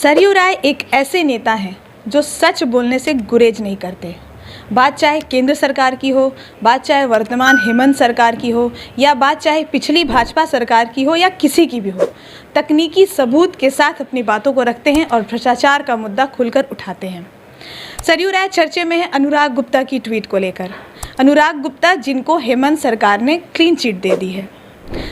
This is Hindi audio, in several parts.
सरयू राय एक ऐसे नेता हैं जो सच बोलने से गुरेज नहीं करते। बात चाहे केंद्र सरकार की हो, बात चाहे वर्तमान हेमंत सरकार की हो, या बात चाहे पिछली भाजपा सरकार की हो या किसी की भी हो, तकनीकी सबूत के साथ अपनी बातों को रखते हैं और भ्रष्टाचार का मुद्दा खुलकर उठाते हैं। सरयू राय चर्चे में है अनुराग गुप्ता की ट्वीट को लेकर। अनुराग गुप्ता जिनको हेमंत सरकार ने क्लीन चिट दे दी है।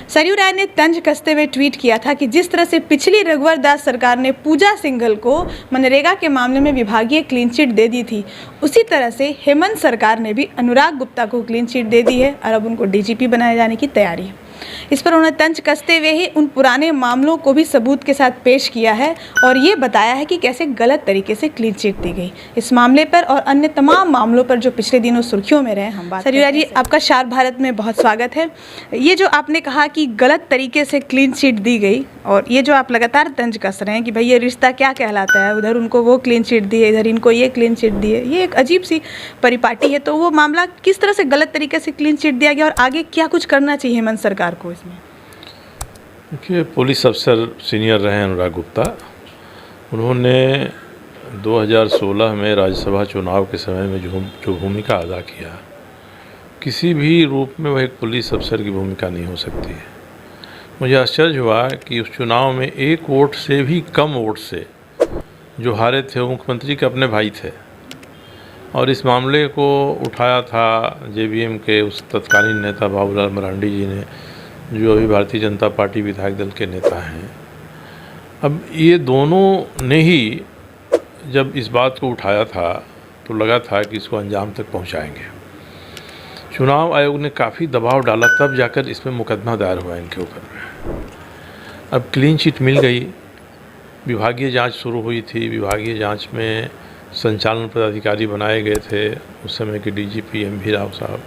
सरयू राय ने तंज कसते हुए ट्वीट किया था कि जिस तरह से पिछली रघुवर दास सरकार ने पूजा सिंघल को मनरेगा के मामले में विभागीय क्लीन चिट दे दी थी, उसी तरह से हेमंत सरकार ने भी अनुराग गुप्ता को क्लीन चिट दे दी है और अब उनको डीजीपी बनाए जाने की तैयारी है। इस पर उन्होंने तंज कसते हुए ही उन पुराने मामलों को भी सबूत के साथ पेश किया है और ये बताया है कि कैसे गलत तरीके से क्लीन चिट दी गई। इस मामले पर और अन्य तमाम मामलों पर जो पिछले दिनों सुर्खियों में रहे हम बात। सरयू राय जी, आपका शार भारत में बहुत स्वागत है। ये जो आपने कहा कि गलत तरीके से क्लीन चिट दी गई और ये जो आप लगातार तंज कस रहे हैं कि भाई ये रिश्ता क्या कहलाता है, उधर उनको वो क्लीन चिट दी है, इधर इनको ये क्लीन चिट दी है, ये एक अजीब सी परिपाटी है। तो वो मामला किस तरह से गलत तरीके से क्लीन चिट दिया गया और आगे क्या कुछ करना चाहिए हेमंत सरकार को इसमें? देखिए, पुलिस अफसर सीनियर रहे अनुराग गुप्ता। उन्होंने 2016 में राज्यसभा चुनाव के समय में जो भूमिका अदा किया, किसी भी रूप में वह एक पुलिस अफसर की भूमिका नहीं हो सकती है। मुझे आश्चर्य हुआ कि उस चुनाव में एक वोट से भी कम वोट से जो हारे थे वो मुख्यमंत्री के अपने भाई थे और इस मामले को उठाया था जेवीएम के उस तत्कालीन नेता बाबूलाल मरांडी जी ने, जो अभी भारतीय जनता पार्टी विधायक दल के नेता हैं। अब ये दोनों ने ही जब इस बात को उठाया था तो लगा था कि इसको अंजाम तक पहुंचाएंगे। चुनाव आयोग ने काफ़ी दबाव डाला, तब जाकर इसमें मुकदमा दायर हुआ इनके ऊपर। अब क्लीन चिट मिल गई, विभागीय जांच शुरू हुई थी। विभागीय जांच में संचालन पदाधिकारी बनाए गए थे उस समय के डीजीपी एम.वी. राव साहब।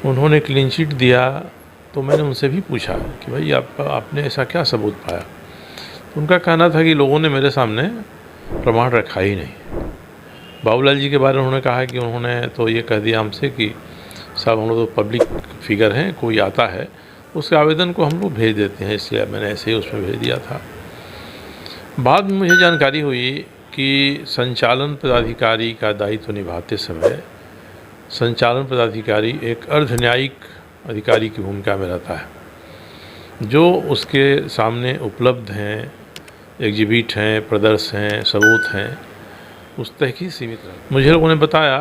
उन्होंने क्लीन चिट दिया तो मैंने उनसे भी पूछा कि भाई आपने ऐसा क्या सबूत पाया। तो उनका कहना था कि लोगों ने मेरे सामने प्रमाण रखा ही नहीं। बाबूलाल जी के बारे में उन्होंने कहा कि उन्होंने तो ये कह दिया हमसे कि साहब हम लोग तो पब्लिक फिगर हैं, कोई आता है उसके आवेदन को हम लोग भेज देते हैं, इसलिए मैंने ऐसे ही उसमें भेज दिया था। बाद में मुझे जानकारी हुई कि संचालन पदाधिकारी का दायित्व निभाते समय संचालन पदाधिकारी एक अर्धन्यायिक अधिकारी की भूमिका में रहता है। जो उसके सामने उपलब्ध हैं, एग्जिबिट हैं, प्रदर्श हैं, सबूत हैं, उस तक ही सीमित रहे। मुझे लोगों ने बताया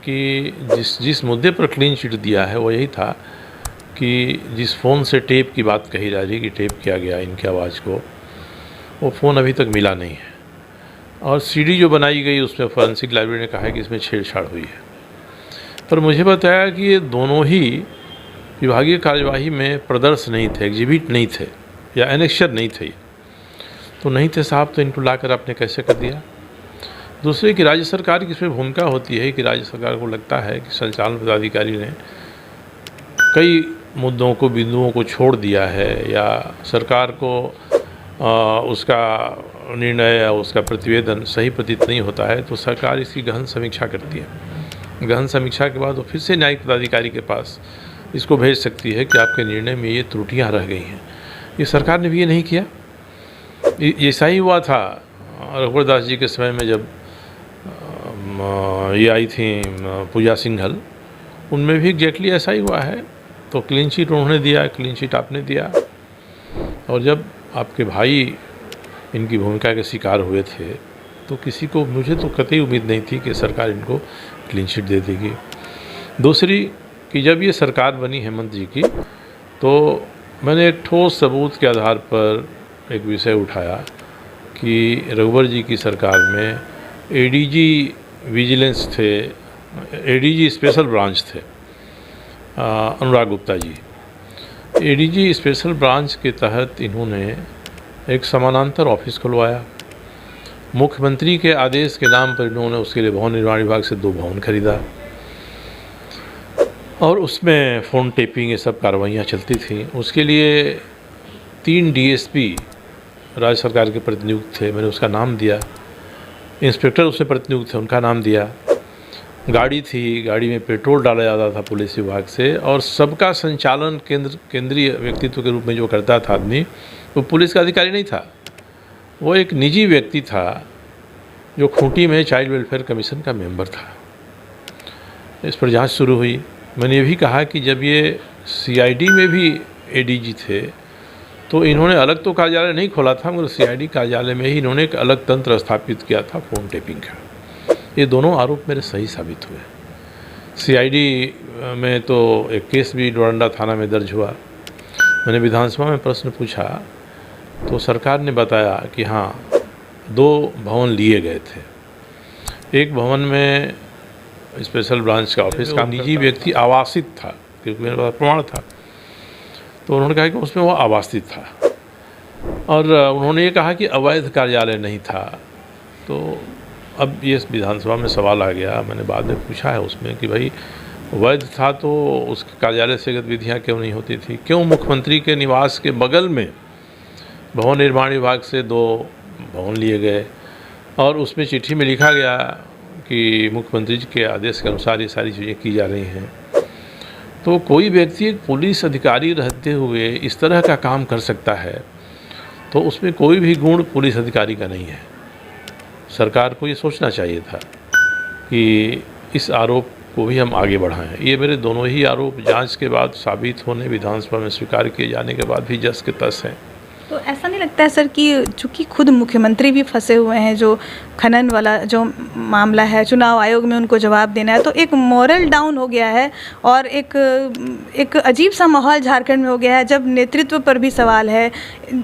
कि जिस मुद्दे पर क्लीन चिट दिया है वो यही था कि जिस फ़ोन से टेप की बात कही जा रही कि टेप किया गया इनकी आवाज़ को, वो फ़ोन अभी तक मिला नहीं है। और सीडी जो बनाई गई उसमें फॉरेंसिक लाइब्रेरी ने कहा है कि इसमें छेड़छाड़ हुई है। पर मुझे बताया कि ये दोनों ही विभागीय कार्यवाही में प्रदर्श नहीं थे, एग्जिबिट नहीं थे या एनेक्शर नहीं थे। तो नहीं थे साहब, तो इनको लाकर आपने कैसे कर दिया। दूसरे कि राज्य सरकार की इसमें भूमिका होती है कि राज्य सरकार को लगता है कि संचालन पदाधिकारी ने कई मुद्दों को, बिंदुओं को छोड़ दिया है या सरकार को उसका निर्णय या उसका प्रतिवेदन सही प्रतीत नहीं होता है, तो सरकार इसकी गहन समीक्षा करती है। गहन समीक्षा के बाद वो फिर से न्यायिक पदाधिकारी के पास इसको भेज सकती है कि आपके निर्णय में ये त्रुटियां रह गई हैं। ये सरकार ने भी ये नहीं किया। ऐसा ही हुआ था रघुवर दास जी के समय में, जब ये आई थी पूजा सिंघल, उनमें भी एग्जैक्टली ऐसा ही हुआ है। तो क्लीन चिट उन्होंने दिया, क्लीन चिट आपने दिया, और जब आपके भाई इनकी भूमिका के शिकार हुए थे तो किसी को, मुझे तो कतई उम्मीद नहीं थी कि सरकार इनको क्लीन चिट दे देगी। दूसरी कि जब ये सरकार बनी हेमंत जी की, तो मैंने एक ठोस सबूत के आधार पर एक विषय उठाया कि रघुवर जी की सरकार में एडीजी विजिलेंस थे, एडीजी स्पेशल ब्रांच थे Anurag Gupta ji. ADG special branch के तहत इन्होंने एक समानांतर ऑफिस खुलवाया। मुख्यमंत्री के आदेश के नाम पर इन्होंने उसके लिए भवन निर्माण विभाग से 2 भवन खरीदा और उसमें फ़ोन टेपिंग ये सब कार्रवाइयाँ चलती थी। उसके लिए 3 डीएसपी राज्य सरकार के प्रतिनियुक्त थे, मैंने उसका नाम दिया। इंस्पेक्टर उसमें प्रतिनियुक्त थे, उनका नाम दिया। गाड़ी थी, गाड़ी में पेट्रोल डाला जाता था पुलिस विभाग से, और सबका संचालन केंद्रीय व्यक्तित्व के रूप में जो करता था आदमी, वो पुलिस का अधिकारी नहीं था, वो एक निजी व्यक्ति था जो खूंटी में चाइल्ड वेलफेयर कमीशन का मेंबर था। इस पर जांच शुरू हुई। मैंने ये भी कहा कि जब ये सीआईडी में भी एडीजी थे तो इन्होंने अलग तो कार्यालय नहीं खोला था, मगर सीआईडी कार्यालय में ही इन्होंने एक अलग तंत्र स्थापित किया था फ़ोन टेपिंग का। ये दोनों आरोप मेरे सही साबित हुए। सीआईडी में तो एक केस भी डोरंडा थाना में दर्ज हुआ। मैंने विधानसभा में प्रश्न पूछा तो सरकार ने बताया कि हाँ, 2 भवन लिए गए थे। एक भवन में स्पेशल ब्रांच का ऑफिस का निजी व्यक्ति आवासित था, क्योंकि मेरे पास प्रमाण था। तो उन्होंने कहा कि उसमें वो आवासित था, और उन्होंने ये कहा कि अवैध कार्यालय नहीं था। तो अब ये विधानसभा में सवाल आ गया, मैंने बाद में पूछा है उसमें कि भाई वैध था तो उसके कार्यालय से गतिविधियाँ क्यों नहीं होती थी? क्यों मुख्यमंत्री के निवास के बगल में भवन निर्माण विभाग से 2 भवन लिए गए और उसमें चिट्ठी में लिखा गया कि मुख्यमंत्री जी के आदेश के अनुसार ये सारी चीज़ें की जा रही हैं। तो कोई व्यक्ति एक पुलिस अधिकारी रहते हुए इस तरह का काम कर सकता है तो उसमें कोई भी गुण पुलिस अधिकारी का नहीं है। सरकार को ये सोचना चाहिए था कि इस आरोप को भी हम आगे बढ़ाएं। ये मेरे दोनों ही आरोप जांच के बाद साबित होने, विधानसभा में स्वीकार किए जाने के बाद भी जस के तस हैं। तो ऐसा नहीं लगता है सर कि चूँकि खुद मुख्यमंत्री भी फंसे हुए हैं, जो खनन वाला जो मामला है, चुनाव आयोग में उनको जवाब देना है, तो एक मॉरल डाउन हो गया है और एक अजीब सा माहौल झारखंड में हो गया है, जब नेतृत्व पर भी सवाल है।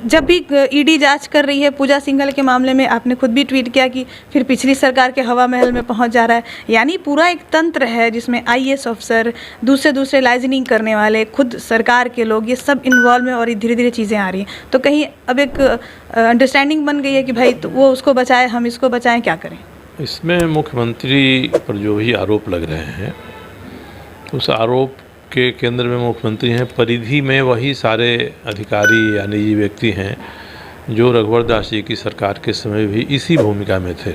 जब भी ईडी जांच कर रही है पूजा सिंघल के मामले में, आपने खुद भी ट्वीट किया कि फिर पिछली सरकार के हवा महल में पहुंच जा रहा है। यानी पूरा एक तंत्र है जिसमें आईएएस अफसर, दूसरे लाइजनिंग करने वाले, खुद सरकार के लोग, ये सब इन्वॉल्व हैं और धीरे धीरे चीज़ें आ रही हैं। तो कहीं अब एक अंडरस्टैंडिंग बन गई है कि भाई तो वो उसको बचाए, हम इसको बचाएं, क्या करें? इसमें मुख्यमंत्री पर जो भी आरोप लग रहे हैं, उस आरोप के केंद्र में मुख्यमंत्री हैं, परिधि में वही सारे अधिकारी या निजी व्यक्ति हैं जो रघुवर दास जी की सरकार के समय भी इसी भूमिका में थे।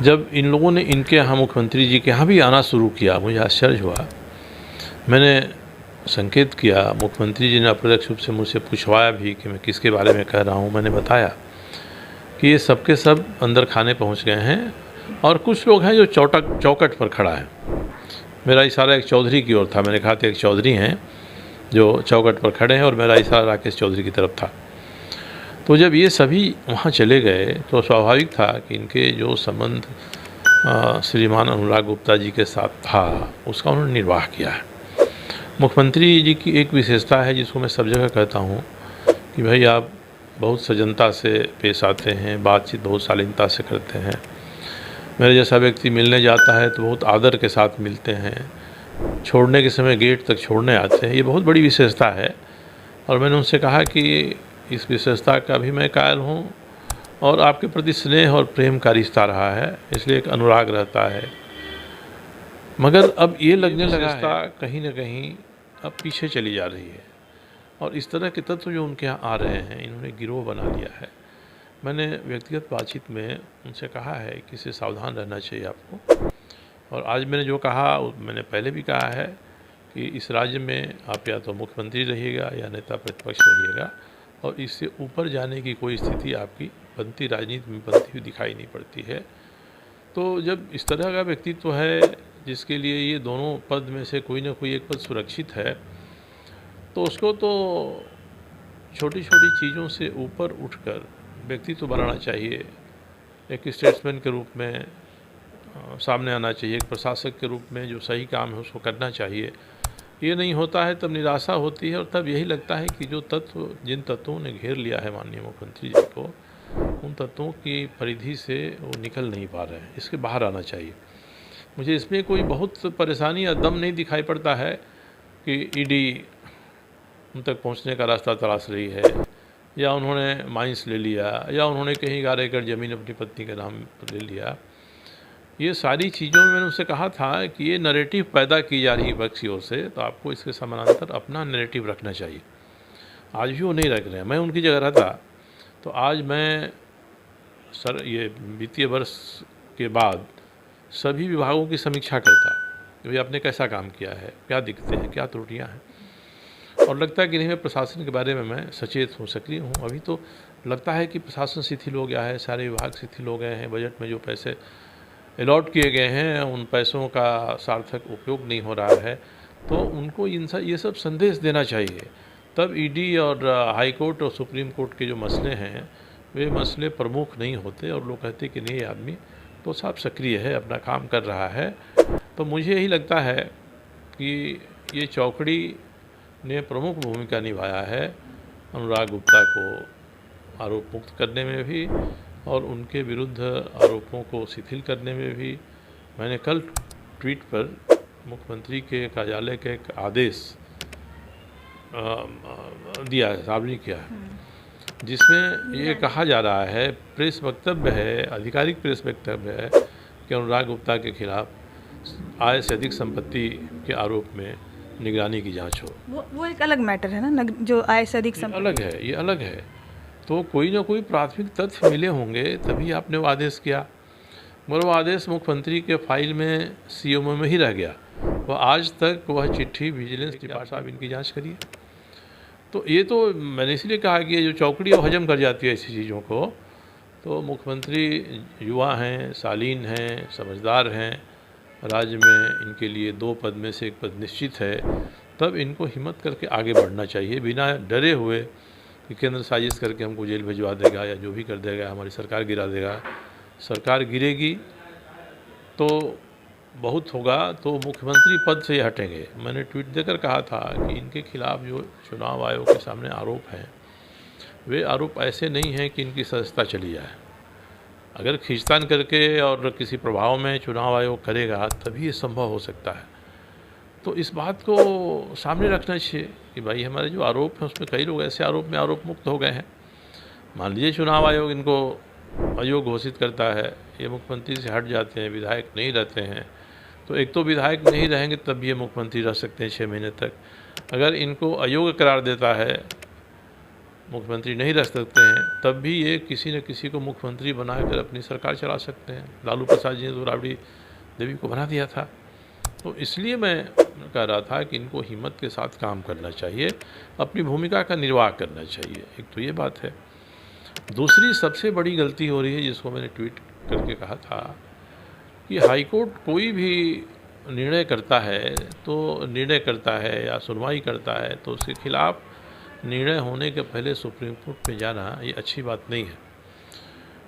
जब इन लोगों ने इनके यहाँ मुख्यमंत्री जी के यहाँ भी आना शुरू किया, मुझे आश्चर्य हुआ। मैंने संकेत किया, मुख्यमंत्री जी ने अप्रत्यक्ष रूप से मुझसे पूछवाया भी कि मैं किसके बारे में कह रहा हूँ। मैंने बताया कि ये सबके सब अंदर खाने पहुँच गए हैं और कुछ लोग हैं जो चौकट पर खड़ा है। मेरा इशारा एक चौधरी की ओर था। मैंने कहा था एक चौधरी हैं जो चौकट पर खड़े हैं, और मेरा इशारा राकेश चौधरी की तरफ था। तो जब ये सभी वहाँ चले गए तो स्वाभाविक था कि इनके जो संबंध श्रीमान अनुराग गुप्ता जी के साथ था उसका उन्होंने निर्वाह किया है। मुख्यमंत्री जी की एक विशेषता है जिसको मैं सब जगह कहता हूँ कि भाई आप बहुत सजनता से पेश आते हैं, बातचीत बहुत शालीनता से करते हैं। मेरे जैसा व्यक्ति मिलने जाता है तो बहुत आदर के साथ मिलते हैं, छोड़ने के समय गेट तक छोड़ने आते हैं। ये बहुत बड़ी विशेषता है और मैंने उनसे कहा कि इस विशेषता का भी मैं कायल हूँ और आपके प्रति स्नेह और प्रेम का रिश्ता रहा है, इसलिए एक अनुराग रहता है। मगर अब ये लगने लगा है कहीं ना कहीं अब पीछे चली जा रही है और इस तरह के तत्व जो उनके यहाँ आ रहे हैं, इन्होंने गिरोह बना लिया है। मैंने व्यक्तिगत बातचीत में उनसे कहा है कि इससे सावधान रहना चाहिए आपको, और आज मैंने जो कहा मैंने पहले भी कहा है कि इस राज्य में आप या तो मुख्यमंत्री रहिएगा या नेता प्रतिपक्ष रहिएगा, और इससे ऊपर जाने की कोई स्थिति आपकी बनती राजनीति में बनती हुई दिखाई नहीं पड़ती है। तो जब इस तरह का व्यक्तित्व है जिसके लिए ये दोनों पद में से कोई ना कोई एक पद सुरक्षित है, तो उसको तो छोटी छोटी चीज़ों से ऊपर उठकर व्यक्तित्व बनाना चाहिए। एक स्टेट्समैन के रूप में सामने आना चाहिए, एक प्रशासक के रूप में जो सही काम है उसको करना चाहिए। ये नहीं होता है तब निराशा होती है और तब यही लगता है कि जिन तत्वों ने घेर लिया है माननीय मुख्यमंत्री जी को, उन तत्वों की परिधि से वो निकल नहीं पा रहे हैं। इसके बाहर आना चाहिए। मुझे इसमें कोई बहुत परेशानी या दम नहीं दिखाई पड़ता है कि ईडी उन तक पहुंचने का रास्ता तलाश रही है, या उन्होंने माइंस ले लिया, या उन्होंने कहीं 11 एकड़ ज़मीन अपनी पत्नी के नाम पर ले लिया। ये सारी चीज़ों में मैंने उनसे कहा था कि ये नैरेटिव पैदा की जा रही है विपक्ष की ओर से, तो आपको इसके समानांतर अपना नैरेटिव रखना चाहिए। आज भी वो नहीं रख रहे हैं। मैं उनकी जगह रहता तो आज मैं ये वित्तीय वर्ष के बाद सभी विभागों की समीक्षा करता कि भाई आपने कैसा काम किया है, क्या दिक्कतें हैं, क्या त्रुटियां हैं। और लगता है कि नहीं, मैं प्रशासन के बारे में मैं सचेत हूँ, सक्रिय हूँ। अभी तो लगता है कि प्रशासन शिथिल हो गया है, सारे विभाग शिथिल हो गए हैं, बजट में जो पैसे अलॉट किए गए हैं उन पैसों का सार्थक उपयोग नहीं हो रहा है। तो उनको ये सब संदेश देना चाहिए, तब ईडी और हाई कोर्ट और सुप्रीम कोर्ट के जो मसले हैं वे मसले प्रमुख नहीं होते और लोग कहते कि नहीं, ये आदमी तो साफ सक्रिय है, अपना काम कर रहा है। तो मुझे यही लगता है कि ये चौकड़ी ने प्रमुख भूमिका निभाया है अनुराग गुप्ता को आरोप मुक्त करने में भी और उनके विरुद्ध आरोपों को शिथिल करने में भी। मैंने कल ट्वीट पर मुख्यमंत्री के कार्यालय का एक आदेश दिया है, सार्वजनिक किया है, जिसमें ये कहा जा रहा है, प्रेस वक्तव्य है, आधिकारिक प्रेस वक्तव्य है कि अनुराग गुप्ता के खिलाफ आय से अधिक संपत्ति के आरोप में निगरानी की जांच हो। वो एक अलग मैटर है ना, जो आय से अधिक अलग है, ये अलग है। तो कोई ना कोई प्राथमिक तथ्य मिले होंगे तभी आपने वो आदेश किया, मगर वो आदेश मुख्यमंत्री के फाइल में सीएमओ में ही रह गया। वह आज तक वह चिट्ठी विजिलेंस डिपार्टमेंट साहब इनकी जांच करिए। तो ये तो मैंने इसलिए कहा कि ये जो चौकड़ी है वो हजम कर जाती है ऐसी चीज़ों को। तो मुख्यमंत्री युवा हैं, शालीन हैं, समझदार हैं, राज्य में इनके लिए 2 पद में से 1 पद निश्चित है, तब इनको हिम्मत करके आगे बढ़ना चाहिए, बिना डरे हुए कि केंद्र साजिश करके हमको जेल भिजवा देगा या जो भी कर देगा, हमारी सरकार गिरा देगा। सरकार गिरेगी तो बहुत होगा तो मुख्यमंत्री पद से हटेंगे। मैंने ट्वीट देकर कहा था कि इनके खिलाफ जो चुनाव आयोग के सामने आरोप हैं वे आरोप ऐसे नहीं हैं कि इनकी सदस्यता चली जाए। अगर खींचतान करके और किसी प्रभाव में चुनाव आयोग करेगा तभी ये संभव हो सकता है। तो इस बात को सामने रखना चाहिए कि भाई हमारे जो आरोप हैं उसमें कई लोग ऐसे आरोप में आरोप मुक्त हो गए हैं। मान लीजिए चुनाव आयोग इनको अयोग्य घोषित करता है, ये मुख्यमंत्री से हट जाते हैं, विधायक नहीं रहते हैं, तो एक तो विधायक नहीं रहेंगे तब भी ये मुख्यमंत्री रह सकते हैं 6 महीने तक। अगर इनको अयोग्य करार देता है, मुख्यमंत्री नहीं रह सकते हैं, तब भी ये किसी न किसी को मुख्यमंत्री बनाकर अपनी सरकार चला सकते हैं। लालू प्रसाद जी ने तो राबड़ी देवी को बना दिया था। तो इसलिए मैं कह रहा था कि इनको हिम्मत के साथ काम करना चाहिए, अपनी भूमिका का निर्वाह करना चाहिए। एक तो ये बात है। दूसरी सबसे बड़ी गलती हो रही है, जिसको मैंने ट्वीट करके कहा था कि हाईकोर्ट कोई भी निर्णय करता है या सुनवाई करता है तो उसके खिलाफ निर्णय होने के पहले सुप्रीम कोर्ट में जाना ये अच्छी बात नहीं है।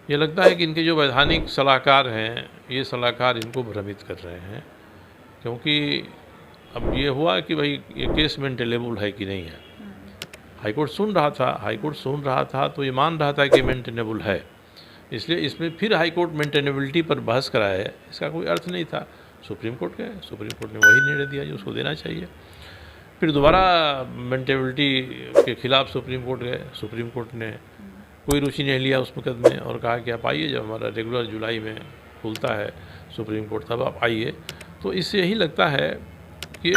ये लगता है कि इनके जो वैधानिक सलाहकार हैं ये सलाहकार इनको भ्रमित कर रहे हैं, क्योंकि अब ये हुआ कि भाई ये केस मेंटेनेबल है कि नहीं है। हाईकोर्ट सुन रहा था तो ये मान रहा था कि मेंटेनेबल है, इसलिए इसमें फिर हाईकोर्ट मेंटेनेबिलिटी पर बहस कराया है, इसका कोई अर्थ नहीं था। सुप्रीम कोर्ट गए, सुप्रीम कोर्ट ने वही निर्णय दिया जो उसको देना चाहिए। फिर दोबारा मेंटेनेबिलिटी के खिलाफ सुप्रीम कोर्ट गए, सुप्रीम कोर्ट ने कोई रुचि नहीं लिया उस मुकदमे और कहा कि आप आइए, जब हमारा रेगुलर जुलाई में खुलता है सुप्रीम कोर्ट तब आप आइए। तो इससे यही लगता है कि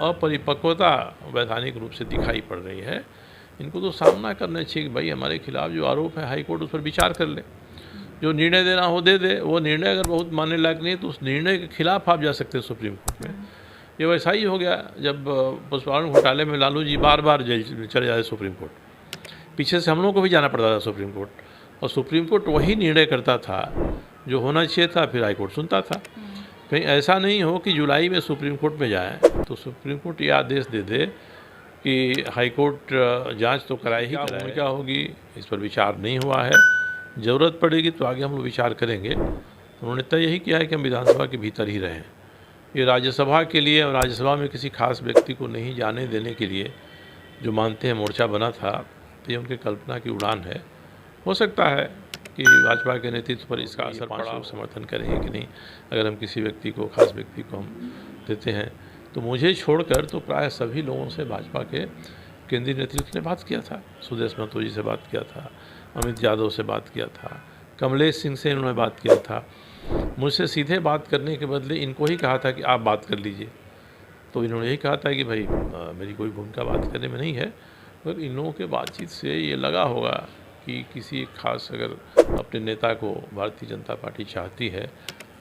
अपरिपक्वता वैधानिक रूप से दिखाई पड़ रही है। इनको तो सामना करना चाहिए कि भाई हमारे खिलाफ जो आरोप है हाईकोर्ट उस पर विचार कर ले, जो निर्णय देना हो दे दे। वो निर्णय अगर बहुत मानने लायक नहीं है तो उस निर्णय के खिलाफ आप जा सकते हैं सुप्रीम कोर्ट में। ये वैसा ही हो गया जब पशुपालन घोटाले में लालू जी बार बार जेल चले जाते सुप्रीम कोर्ट, पीछे से हम लोगों को भी जाना पड़ता था सुप्रीम कोर्ट, और सुप्रीम कोर्ट वही निर्णय करता था जो होना चाहिए था, फिर हाईकोर्ट सुनता था। कहीं ऐसा नहीं हो कि जुलाई में सुप्रीम कोर्ट में जाए तो सुप्रीम कोर्ट ये आदेश दे दे कि हाईकोर्ट जांच तो कराए ही कराए, क्या होगी इस पर विचार नहीं हुआ है, ज़रूरत पड़ेगी तो आगे हम लोग विचार करेंगे। उन्होंने तय यही किया है कि हम विधानसभा के भीतर ही रहें। ये राज्यसभा के लिए और राज्यसभा में किसी खास व्यक्ति को नहीं जाने देने के लिए जो मानते हैं मोर्चा बना था, तो ये उनके कल्पना की उड़ान है। हो सकता है कि भाजपा के नेतृत्व पर इसका असर पड़ा, समर्थन करेंगे कि नहीं। अगर हम किसी व्यक्ति को, खास व्यक्ति को हम देते हैं तो मुझे छोड़कर तो प्राय सभी लोगों से भाजपा के केंद्रीय नेतृत्व ने बात किया था। सुदेश महतो जी से बात किया था, अमित यादव से बात किया था, कमलेश सिंह से इन्होंने बात किया था। मुझसे सीधे बात करने के बदले इनको ही कहा था कि आप बात कर लीजिए। तो इन्होंने यही कहा था कि भाई मेरी कोई भूमिका बात करने में नहीं है, मगर इन लोगों के बातचीत से ये लगा होगा कि किसी खास अगर अपने नेता को भारतीय जनता पार्टी चाहती है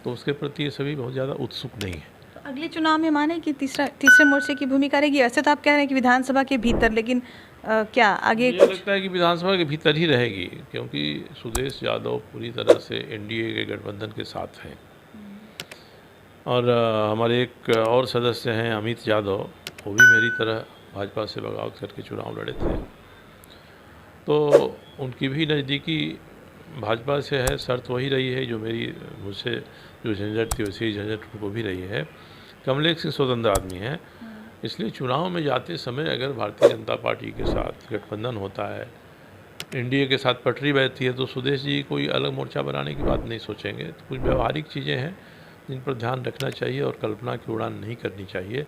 तो उसके प्रति ये सभी बहुत ज़्यादा उत्सुक नहीं है। अगले चुनाव में माने कि तीसरे मोर्चे की भूमिका रहेगी। ऐसे तो आप कह रहे हैं कि विधानसभा के भीतर, लेकिन क्या आगे मुझे लगता है कि विधानसभा के भीतर ही रहेगी, क्योंकि सुदेश यादव पूरी तरह से एनडीए के गठबंधन के साथ हैं। और हमारे एक और सदस्य हैं अमित यादव, वो भी मेरी तरह भाजपा से बगावत करके चुनाव लड़े थे, तो उनकी भी नज़दीकी भाजपा से है। शर्त वही रही है जो मुझसे जो झंझट थी वैसी झंझट उनको भी रही है। कमलेश सिंह स्वतंत्र आदमी हैं, इसलिए चुनाव में जाते समय अगर भारतीय जनता पार्टी के साथ गठबंधन होता है, एनडीए के साथ पटरी बैठती है, तो सुदेश जी कोई अलग मोर्चा बनाने की बात नहीं सोचेंगे। तो कुछ व्यवहारिक चीज़ें हैं जिन पर ध्यान रखना चाहिए और कल्पना की उड़ान नहीं करनी चाहिए।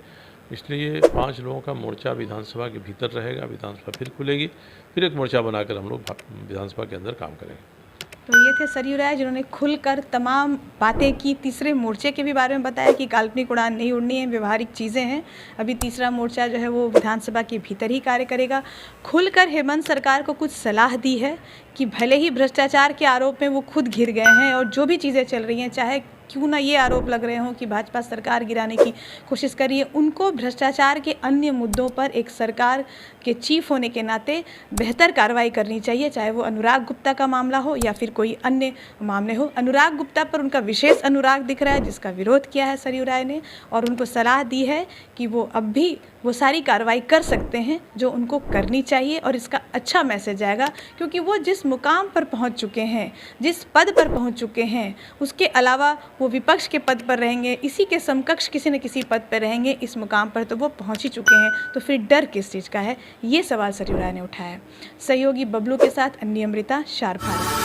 इसलिए 5 लोगों का मोर्चा विधानसभा के भीतर रहेगा, विधानसभा फिर खुलेगी, फिर एक मोर्चा बनाकर हम लोग विधानसभा के अंदर काम करेंगे। तो ये थे सरयू राय, जिन्होंने खुलकर तमाम बातें की। तीसरे मोर्चे के भी बारे में बताया कि काल्पनिक उड़ान नहीं उड़नी है, व्यवहारिक चीज़ें हैं। अभी तीसरा मोर्चा जो है वो विधानसभा के भीतर ही कार्य करेगा। खुलकर हेमंत सरकार को कुछ सलाह दी है कि भले ही भ्रष्टाचार के आरोप में वो खुद घिर गए हैं और जो भी चीज़ें चल रही हैं, चाहे क्यों ना ये आरोप लग रहे हों कि भाजपा सरकार गिराने की कोशिश कर रही है, उनको भ्रष्टाचार के अन्य मुद्दों पर एक सरकार के चीफ होने के नाते बेहतर कार्रवाई करनी चाहिए, चाहे वो अनुराग गुप्ता का मामला हो या फिर कोई अन्य मामले हो। अनुराग गुप्ता पर उनका विशेष अनुराग दिख रहा है, जिसका विरोध किया है सरयू राय ने, और उनको सलाह दी है कि वो अब भी वो सारी कार्रवाई कर सकते हैं जो उनको करनी चाहिए। और इसका अच्छा मैसेज आएगा, क्योंकि वो जिस मुकाम पर पहुंच चुके हैं, जिस पद पर पहुंच चुके हैं, उसके अलावा वो विपक्ष के पद पर रहेंगे, इसी के समकक्ष किसी न किसी पद पर रहेंगे। इस मुकाम पर तो वो पहुंच ही चुके हैं, तो फिर डर किस चीज़ का है, ये सवाल सरयू राय ने उठाया। सहयोगी बबलू के साथ अन्य अमृता, शार्प भारत।